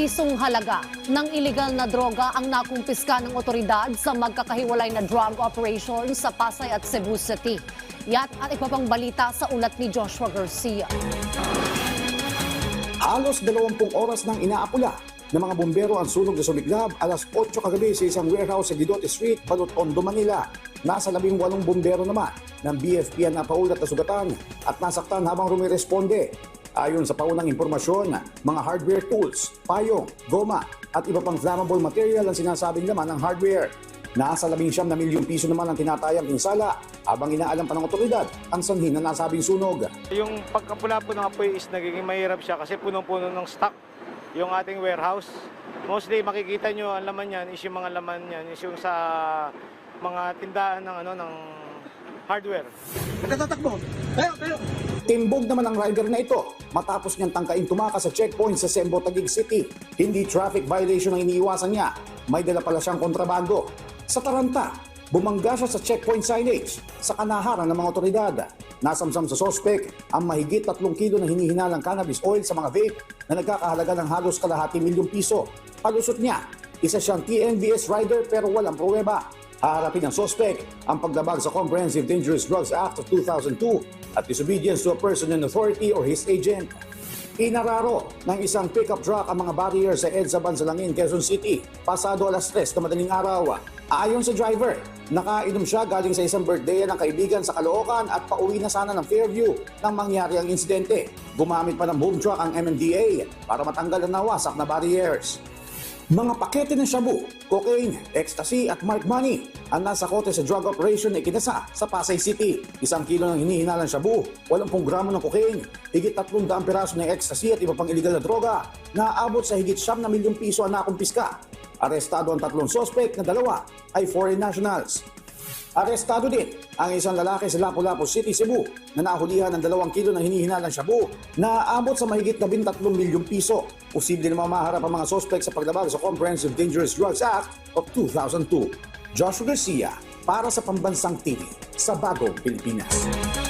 pisong halaga ng iligal na droga ang nakumpiska ng otoridad sa magkakahiwalay na drug operation sa Pasay at Cebu City. Yan at iba pang balita sa ulat ni Joshua Garcia. Halos 20 oras nang inaapula ng mga bumbero ang sunog na sumiklab alas 8 kagabi sa isang warehouse sa Guidote Street, Balot, Tondo, Manila. Nasa 18 bumbero naman ng BFP ang napaulat na sugatan at nasaktan habang rumiresponde. Ayon sa paunang impormasyon, mga hardware tools, payong, goma at iba pang flammable material ang sinasabing laman ng hardware. Nasa 19 na milyong piso naman ang tinatayang pinsala habang inaalam pa ng otoridad ang sanhin na nasabing sunog. Yung pagkapula po ng apoy is nagiging mahirap siya kasi punong-puno ng stock yung ating warehouse. Mostly makikita nyo ang laman yan is yung mga laman yan is yung sa mga tindahan ng hardware. Nagtatakbo. Tayo. Timbog naman ang rider na ito matapos niyang tangkain tumakas sa checkpoint sa Sembo, Taguig City. Hindi traffic violation ang iniiwasan niya. May dala pala siyang kontrabando. Sa Taranta, bumangga siya sa checkpoint signage sa kanaharan ng mga otoridad. Nasamsam sa sospek ang mahigit 3 kilo na hinihinalang cannabis oil sa mga vape na nagkakahalaga ng halos kalahating milyong piso. Palusot niya, isa siyang TNVS rider pero walang pruweba. Haharapin ng sospek ang paglabag sa Comprehensive Dangerous Drugs Act of 2002 at disobedience to a person in authority or his agent. Inararo ng isang pickup truck ang mga barrier sa EDSA Bansalangin, Quezon City, pasado alas 3 na madaling araw. Ayon sa driver, nakainom siya galing sa isang birthday ng kaibigan sa Caloocan at pauwi na sana ng Fairview nang mangyari ang insidente. Gumamit pa ng boom truck ang MMDA para matanggal ang nawasak na barriers. Mga pakete ng shabu, cocaine, ecstasy at marked money ang nasa kote sa drug operation na ikinasa sa Pasay City. 1 kilo ng hinihinalang shabu, 80 gramo ng cocaine, higit 300 piraso ng ecstasy at iba pang iligal na droga na aabot sa higit 9 na milyong piso ang nakumpiska. Arestado ang 3 suspect na 2 ay foreign nationals. Arestado din ang isang lalaki sa Lapu-Lapu City, Cebu na nahulihan ng 2 kilo ng hinihinalang shabu na aabot sa mahigit 13 milyong piso. Posible na mamaharap ang mga sospek sa paglabag sa Comprehensive Dangerous Drugs Act of 2002. Joshua Garcia para sa Pambansang TV sa Bagong Pilipinas.